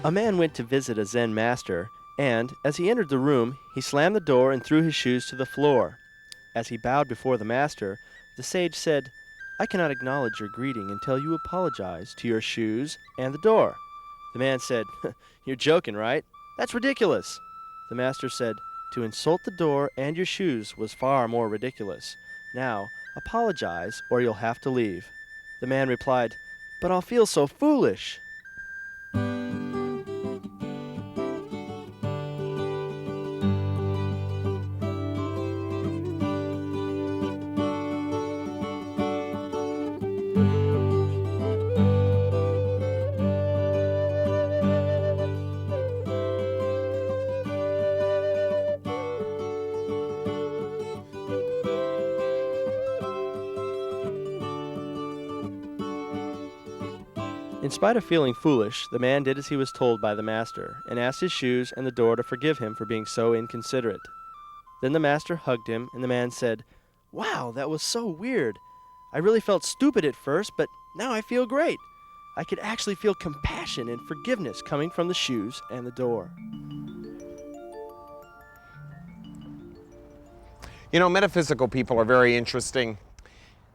A man went to visit a Zen master, and, as he entered the room, he slammed the door and threw his shoes to the floor. As he bowed before the master, the sage said, "I cannot acknowledge your greeting until you apologize to your shoes and the door." The man said, "You're joking, right? That's ridiculous." The master said, "To insult the door and your shoes was far more ridiculous. Now, apologize or you'll have to leave." The man replied, "But I'll feel so foolish." In spite of feeling foolish, the man did as he was told by the master, and asked his shoes and the door to forgive him for being so inconsiderate. Then the master hugged him, and the man said, "Wow, that was so weird. I really felt stupid at first, but now I feel great. I could actually feel compassion and forgiveness coming from the shoes and the door." You know, metaphysical people are very interesting.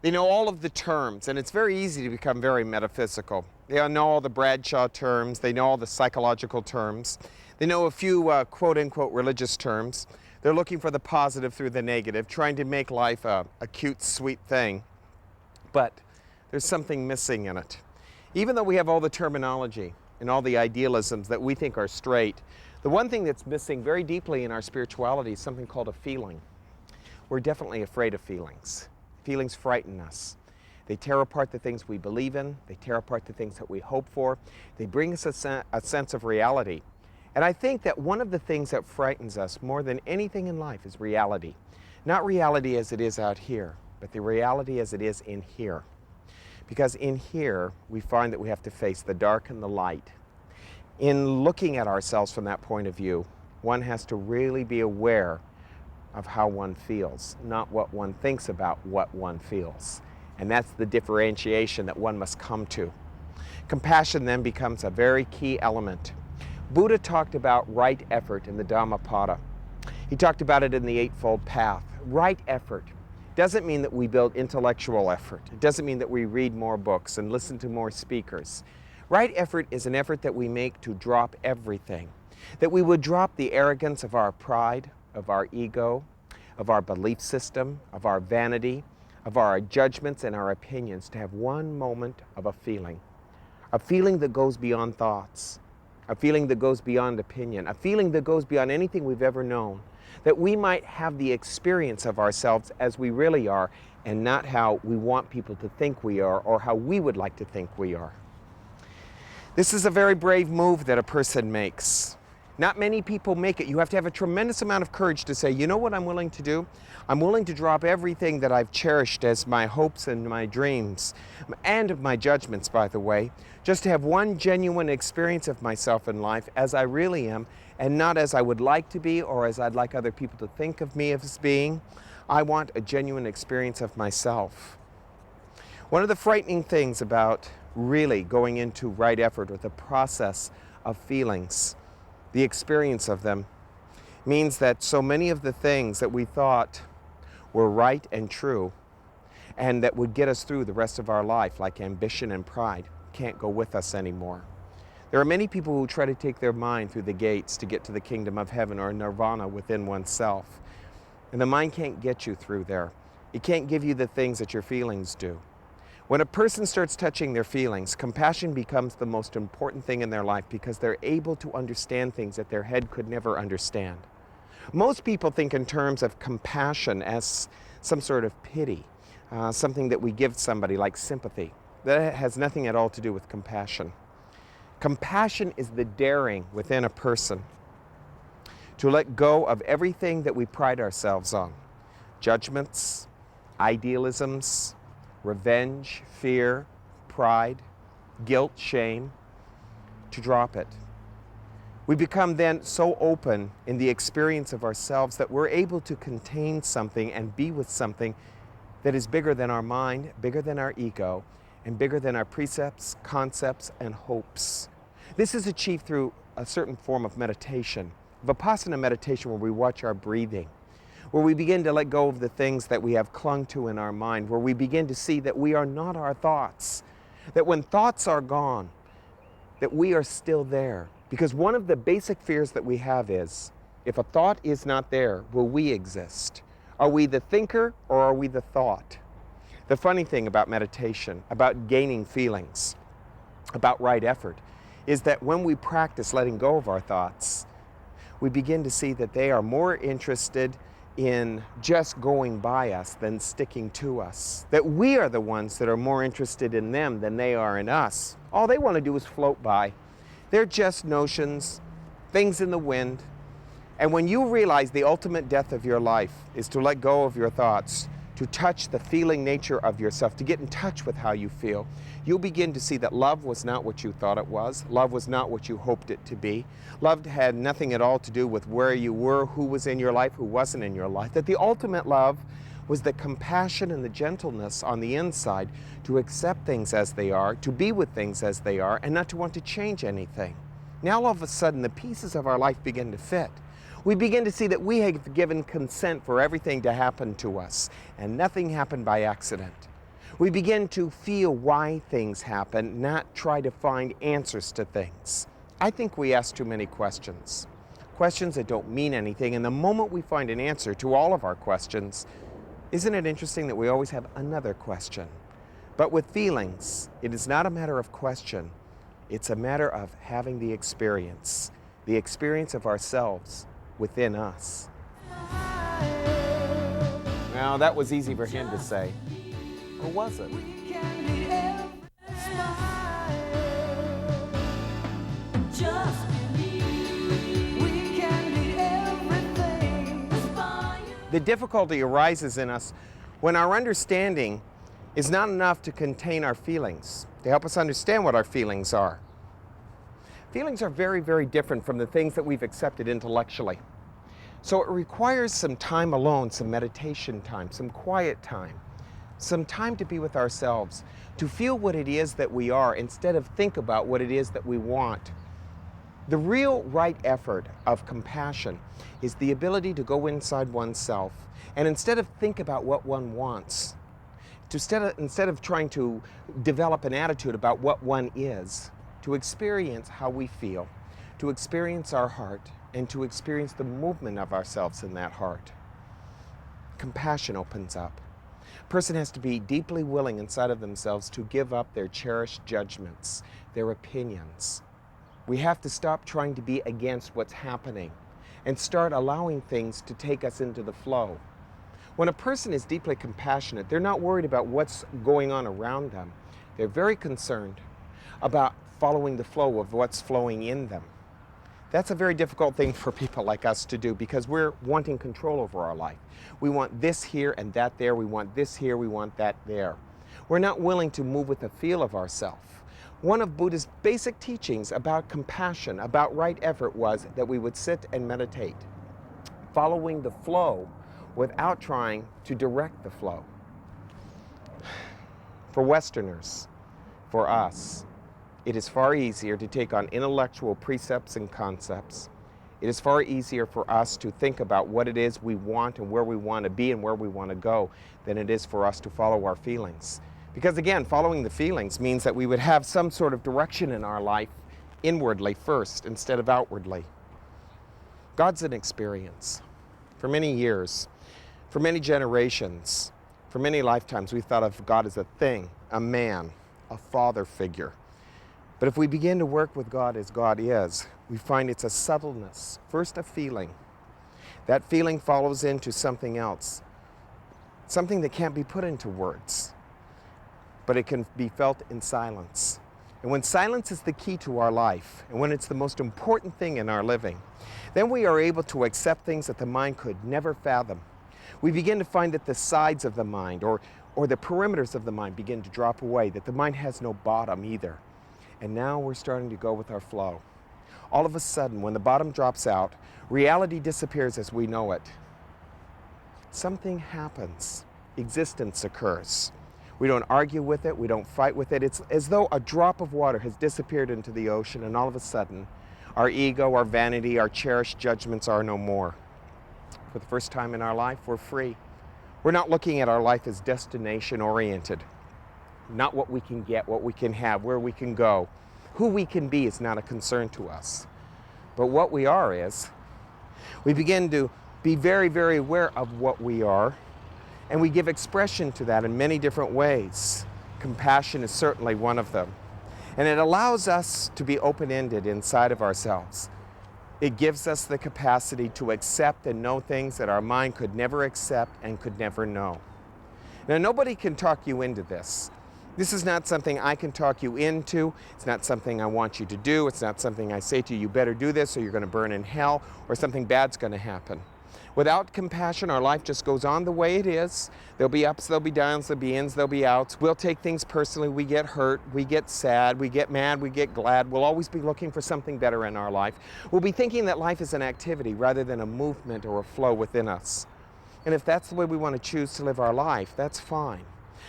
They know all of the terms, and it's very easy to become very metaphysical. They know all the Bradshaw terms, they know all the psychological terms, they know a few quote-unquote religious terms. They're looking for the positive through the negative, trying to make life a cute, sweet thing. But there's something missing in it. Even though we have all the terminology and all the idealisms that we think are straight, the one thing that's missing very deeply in our spirituality is something called a feeling. We're definitely afraid of feelings. Feelings frighten us. They tear apart the things we believe in. They tear apart the things that we hope for. They bring us a sense of reality. And I think that one of the things that frightens us more than anything in life is reality. Not reality as it is out here, but the reality as it is in here. Because in here, we find that we have to face the dark and the light. In looking at ourselves from that point of view, one has to really be aware of how one feels, not what one thinks about what one feels. And that's the differentiation that one must come to. Compassion then becomes a very key element. Buddha talked about right effort in the Dhammapada. He talked about it in the Eightfold Path. Right effort doesn't mean that we build intellectual effort. It doesn't mean that we read more books and listen to more speakers. Right effort is an effort that we make to drop everything. That we would drop the arrogance of our pride, of our ego, of our belief system, of our vanity, of our judgments and our opinions, to have one moment of a feeling that goes beyond thoughts, a feeling that goes beyond opinion, a feeling that goes beyond anything we've ever known, that we might have the experience of ourselves as we really are and not how we want people to think we are or how we would like to think we are. This is a very brave move that a person makes. Not many people make it. You have to have a tremendous amount of courage to say, you know what I'm willing to do? I'm willing to drop everything that I've cherished as my hopes and my dreams, and my judgments, by the way, just to have one genuine experience of myself in life as I really am, and not as I would like to be or as I'd like other people to think of me as being. I want a genuine experience of myself. One of the frightening things about really going into right effort or the process of feelings, the experience of them, means that so many of the things that we thought were right and true and that would get us through the rest of our life, like ambition and pride, can't go with us anymore. There are many people who try to take their mind through the gates to get to the kingdom of heaven or nirvana within oneself. And the mind can't get you through there. It can't give you the things that your feelings do. When a person starts touching their feelings, compassion becomes the most important thing in their life because they're able to understand things that their head could never understand. Most people think in terms of compassion as some sort of pity, something that we give somebody like sympathy. That has nothing at all to do with compassion. Compassion is the daring within a person to let go of everything that we pride ourselves on. Judgments, idealisms, revenge, fear, pride, guilt, shame, to drop it. We become then so open in the experience of ourselves that we're able to contain something and be with something that is bigger than our mind, bigger than our ego, and bigger than our precepts, concepts, and hopes. This is achieved through a certain form of meditation, Vipassana meditation, where we watch our breathing, where we begin to let go of the things that we have clung to in our mind, where we begin to see that we are not our thoughts, that when thoughts are gone, that we are still there. Because one of the basic fears that we have is, if a thought is not there, will we exist? Are we the thinker or are we the thought? The funny thing about meditation, about gaining feelings, about right effort, is that when we practice letting go of our thoughts, we begin to see that they are more interested in just going by us than sticking to us. That we are the ones that are more interested in them than they are in us. All they want to do is float by. They're just notions, things in the wind. And when you realize the ultimate death of your life is to let go of your thoughts, to touch the feeling nature of yourself, to get in touch with how you feel, you'll begin to see that love was not what you thought it was. Love was not what you hoped it to be. Love had nothing at all to do with where you were, who was in your life, who wasn't in your life. That the ultimate love was the compassion and the gentleness on the inside to accept things as they are, to be with things as they are, and not to want to change anything. Now all of a sudden the pieces of our life begin to fit. We begin to see that we have given consent for everything to happen to us, and nothing happened by accident. We begin to feel why things happen, not try to find answers to things. I think we ask too many questions. Questions that don't mean anything, and the moment we find an answer to all of our questions, isn't it interesting that we always have another question? But with feelings, it is not a matter of question. It's a matter of having the experience of ourselves within us. Now, that was easy for him to say, or was it? The difficulty arises in us when our understanding is not enough to contain our feelings, to help us understand what our feelings are. Feelings are very, very different from the things that we've accepted intellectually. So it requires some time alone, some meditation time, some quiet time, some time to be with ourselves, to feel what it is that we are instead of think about what it is that we want. The real right effort of compassion is the ability to go inside oneself and instead of think about what one wants, instead of trying to develop an attitude about what one is, to experience how we feel, to experience our heart, and to experience the movement of ourselves in that heart. Compassion opens up. A person has to be deeply willing inside of themselves to give up their cherished judgments, their opinions. We have to stop trying to be against what's happening and start allowing things to take us into the flow. When a person is deeply compassionate, they're not worried about what's going on around them. They're very concerned about following the flow of what's flowing in them. That's a very difficult thing for people like us to do because we're wanting control over our life. We want this here and that there. We want this here, we want that there. We're not willing to move with the feel of ourselves. One of Buddha's basic teachings about compassion, about right effort, was that we would sit and meditate, following the flow without trying to direct the flow. For Westerners, for us, it is far easier to take on intellectual precepts and concepts. It is far easier for us to think about what it is we want and where we want to be and where we want to go than it is for us to follow our feelings. Because again, following the feelings means that we would have some sort of direction in our life inwardly first instead of outwardly. God's an experience. For many years, for many generations, for many lifetimes, we've thought of God as a thing, a man, a father figure. But if we begin to work with God as God is, we find it's a subtleness, first a feeling. That feeling follows into something else, something that can't be put into words, but it can be felt in silence. And when silence is the key to our life, and when it's the most important thing in our living, then we are able to accept things that the mind could never fathom. We begin to find that the sides of the mind or the perimeters of the mind begin to drop away, that the mind has no bottom either. And now we're starting to go with our flow. All of a sudden, when the bottom drops out, reality disappears as we know it. Something happens. Existence occurs. We don't argue with it. We don't fight with it. It's as though a drop of water has disappeared into the ocean, and all of a sudden, Our ego, our vanity, our cherished judgments are no more. For the first time in our life, we're free. We're not looking at our life as destination-oriented. Not what we can get, what we can have, where we can go. Who we can be is not a concern to us. But what we are is, we begin to be very, very aware of what we are, and we give expression to that in many different ways. Compassion is certainly one of them. And it allows us to be open-ended inside of ourselves. It gives us the capacity to accept and know things that our mind could never accept and could never know. Now, nobody can talk you into this. This is not something I can talk you into. It's not something I want you to do. It's not something I say to you, you better do this or you're going to burn in hell or something bad's going to happen. Without compassion, our life just goes on the way it is. There'll be ups, there'll be downs, there'll be ins, there'll be outs. We'll take things personally. We get hurt, we get sad, we get mad, we get glad. We'll always be looking for something better in our life. We'll be thinking that life is an activity rather than a movement or a flow within us. And if that's the way we want to choose to live our life, that's fine.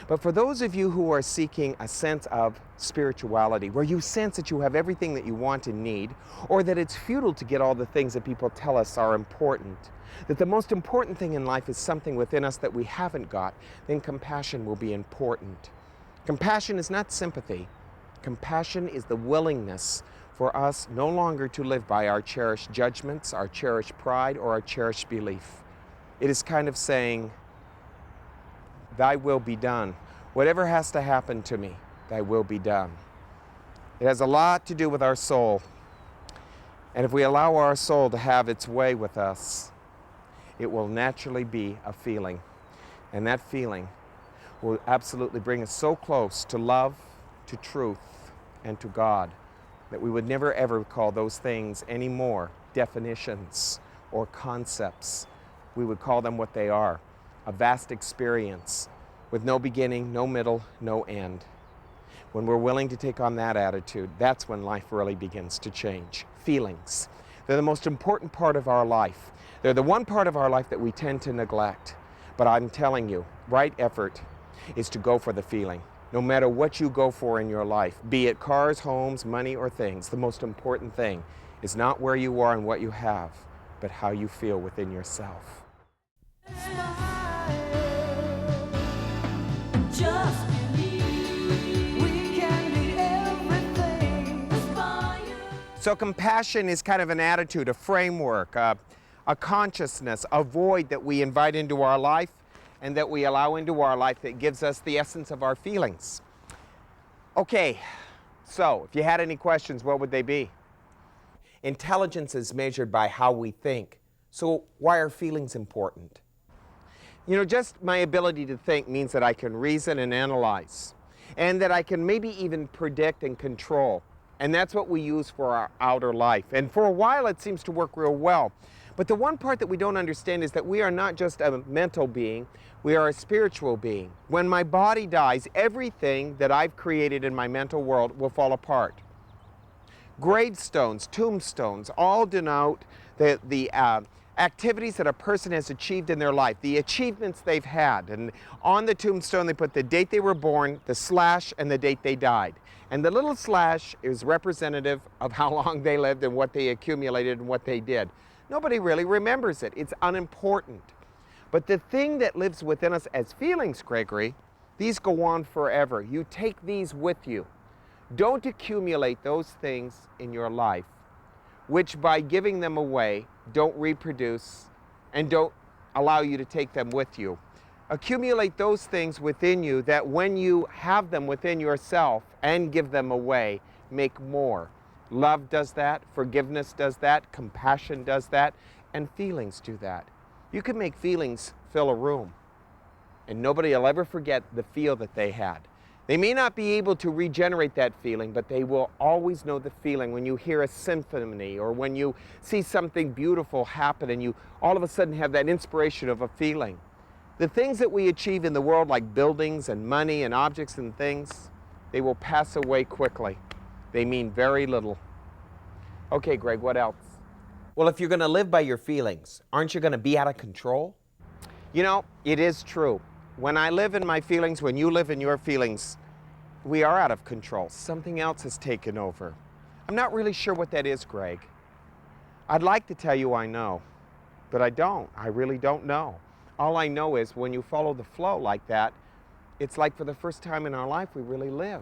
But for those of you who are seeking a sense of spirituality, where you sense that you have everything that you want and need, or that it's futile to get all the things that people tell us are important, that the most important thing in life is something within us that we haven't got, then compassion will be important. Compassion is not sympathy. Compassion is the willingness for us no longer to live by our cherished judgments, our cherished pride, or our cherished belief. It is kind of saying, thy will be done. Whatever has to happen to me, thy will be done. It has a lot to do with our soul. And if we allow our soul to have its way with us, it will naturally be a feeling. And that feeling will absolutely bring us so close to love, to truth, and to God that we would never ever call those things anymore definitions or concepts. We would call them what they are, a vast experience with no beginning, no middle, no end. When we're willing to take on that attitude, that's when life really begins to change. Feelings. They're the most important part of our life. They're the one part of our life that we tend to neglect. But I'm telling you, right effort is to go for the feeling. No matter what you go for in your life, be it cars, homes, money, or things, the most important thing is not where you are and what you have, but how you feel within yourself. Just believe we can be everything. Aspire. So compassion is kind of an attitude, a framework, a consciousness, a void that we invite into our life and that we allow into our life that gives us the essence of our feelings. Okay, so if you had any questions, what would they be? Intelligence is measured by how we think. So why are feelings important? You know, just my ability to think means that I can reason and analyze, and that I can maybe even predict and control. And that's what we use for our outer life. And for a while it seems to work real well. But the one part that we don't understand is that we are not just a mental being, we are a spiritual being. When my body dies, everything that I've created in my mental world will fall apart. Gravestones, tombstones, all denote the activities that a person has achieved in their life, the achievements they've had. And on the tombstone they put the date they were born, the slash, and the date they died. And the little slash is representative of how long they lived and what they accumulated and what they did. Nobody really remembers it. It's unimportant. But the thing that lives within us as feelings, Gregory, these go on forever. You take these with you. Don't accumulate those things in your life, which by giving them away, don't reproduce and don't allow you to take them with you. Accumulate those things within you that when you have them within yourself and give them away, make more. Love does that, forgiveness does that, compassion does that, and feelings do that. You can make feelings fill a room, and nobody will ever forget the feel that they had. They may not be able to regenerate that feeling, but they will always know the feeling when you hear a symphony or when you see something beautiful happen and you all of a sudden have that inspiration of a feeling. The things that we achieve in the world, like buildings and money and objects and things, they will pass away quickly. They mean very little. Okay, Greg, what else? Well, if you're going to live by your feelings, aren't you going to be out of control? You know, it is true. When I live in my feelings, when you live in your feelings, we are out of control. Something else has taken over. I'm not really sure what that is, Greg. I'd like to tell you I know, but I don't. I really don't know. All I know is when you follow the flow like that, it's like for the first time in our life we really live.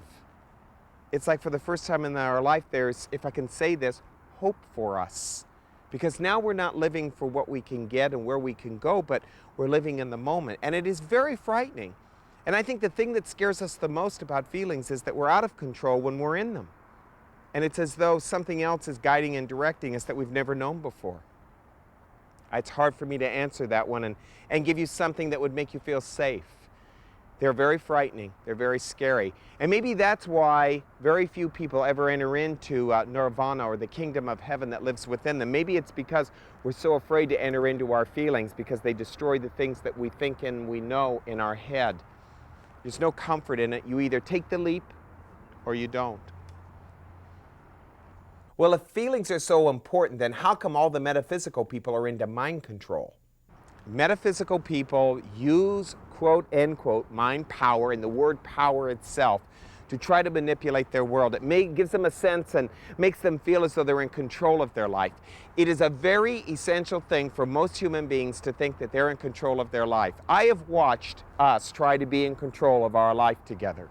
It's like for the first time in our life there's, if I can say this, hope for us. Because now we're not living for what we can get and where we can go, but we're living in the moment. And it is very frightening. And I think the thing that scares us the most about feelings is that we're out of control when we're in them. And it's as though something else is guiding and directing us that we've never known before. It's hard for me to answer that one and give you something that would make you feel safe. They're very frightening. They're very scary. And maybe that's why very few people ever enter into nirvana or the kingdom of heaven that lives within them. Maybe it's because we're so afraid to enter into our feelings because they destroy the things that we think and we know in our head. There's no comfort in it. You either take the leap or you don't. Well, if feelings are so important, then how come all the metaphysical people are into mind control? Metaphysical people use, quote, end quote, mind power and the word power itself to try to manipulate their world. It gives them a sense and makes them feel as though they're in control of their life. It is a very essential thing for most human beings to think that they're in control of their life. I have watched us try to be in control of our life together.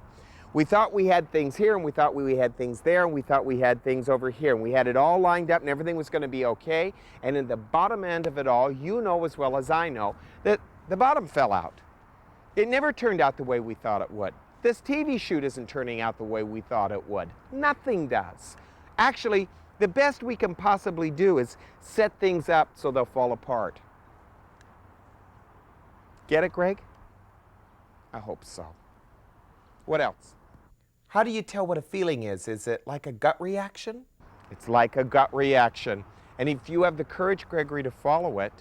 We thought we had things here, and we thought we had things there, and we thought we had things over here, and we had it all lined up, and everything was going to be okay. And in the bottom end of it all, you know as well as I know that the bottom fell out. It never turned out the way we thought it would. This TV shoot isn't turning out the way we thought it would. Nothing does. Actually, the best we can possibly do is set things up so they'll fall apart. Get it, Greg? I hope so. What else? How do you tell what a feeling is? Is it like a gut reaction? It's like a gut reaction. And if you have the courage, Gregory, to follow it,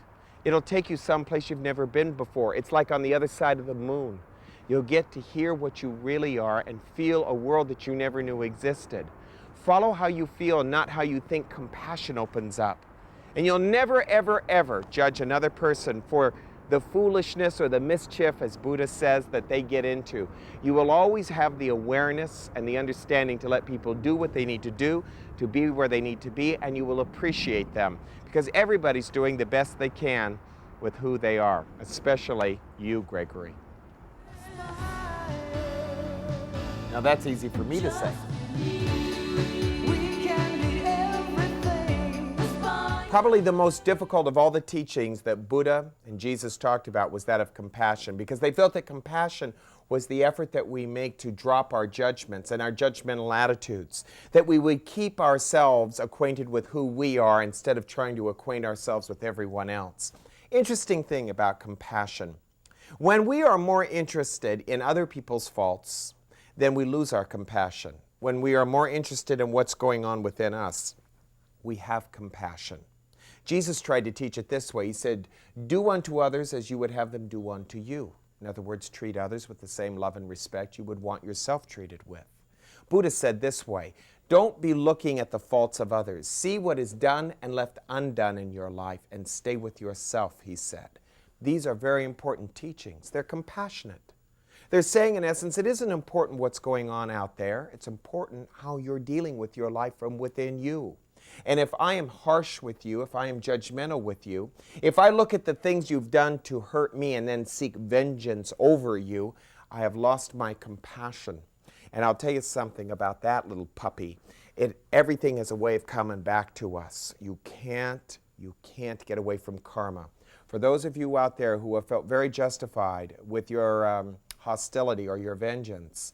it'll take you someplace you've never been before. It's like on the other side of the moon. You'll get to hear what you really are and feel a world that you never knew existed. Follow how you feel and not how you think. Compassion opens up. And you'll never, ever, ever judge another person for the foolishness or the mischief, as Buddha says, that they get into. You will always have the awareness and the understanding to let people do what they need to do, to be where they need to be, and you will appreciate them. Because everybody's doing the best they can with who they are, especially you, Gregory. Now that's easy for me to say. We can be everything. Probably the most difficult of all the teachings that Buddha and Jesus talked about was that of compassion, because they felt that compassion was the effort that we make to drop our judgments and our judgmental attitudes, that we would keep ourselves acquainted with who we are instead of trying to acquaint ourselves with everyone else. Interesting thing about compassion. When we are more interested in other people's faults, then we lose our compassion. When we are more interested in what's going on within us, we have compassion. Jesus tried to teach it this way. He said, do unto others as you would have them do unto you. In other words, treat others with the same love and respect you would want yourself treated with. Buddha said this way, don't be looking at the faults of others. See what is done and left undone in your life and stay with yourself, he said. These are very important teachings. They're compassionate. They're saying, in essence, it isn't important what's going on out there. It's important how you're dealing with your life from within you. And if I am harsh with you, if I am judgmental with you, if I look at the things you've done to hurt me and then seek vengeance over you, I have lost my compassion. And I'll tell you something about that little puppy. Everything is a way of coming back to us. You can't get away from karma. For those of you out there who have felt very justified with your hostility or your vengeance,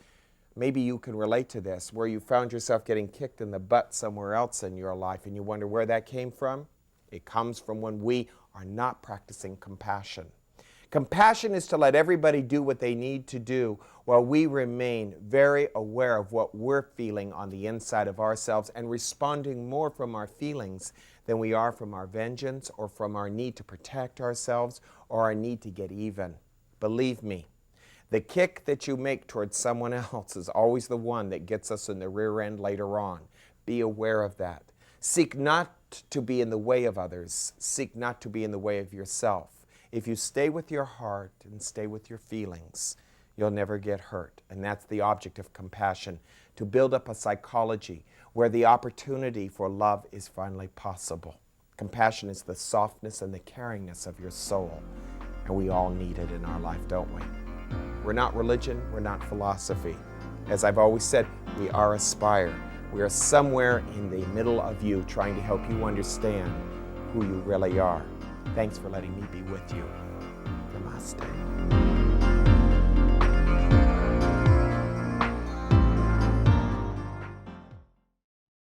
maybe you can relate to this, where you found yourself getting kicked in the butt somewhere else in your life and you wonder where that came from. It comes from when we are not practicing compassion. Compassion is to let everybody do what they need to do while we remain very aware of what we're feeling on the inside of ourselves and responding more from our feelings than we are from our vengeance or from our need to protect ourselves or our need to get even. Believe me, the kick that you make towards someone else is always the one that gets us in the rear end later on. Be aware of that. Seek not to be in the way of others. Seek not to be in the way of yourself. If you stay with your heart and stay with your feelings, you'll never get hurt. And that's the object of compassion, to build up a psychology where the opportunity for love is finally possible. Compassion is the softness and the caringness of your soul, and we all need it in our life, don't we? We're not religion, we're not philosophy. As I've always said, we are Aspire. We are somewhere in the middle of you, trying to help you understand who you really are. Thanks for letting me be with you. Namaste.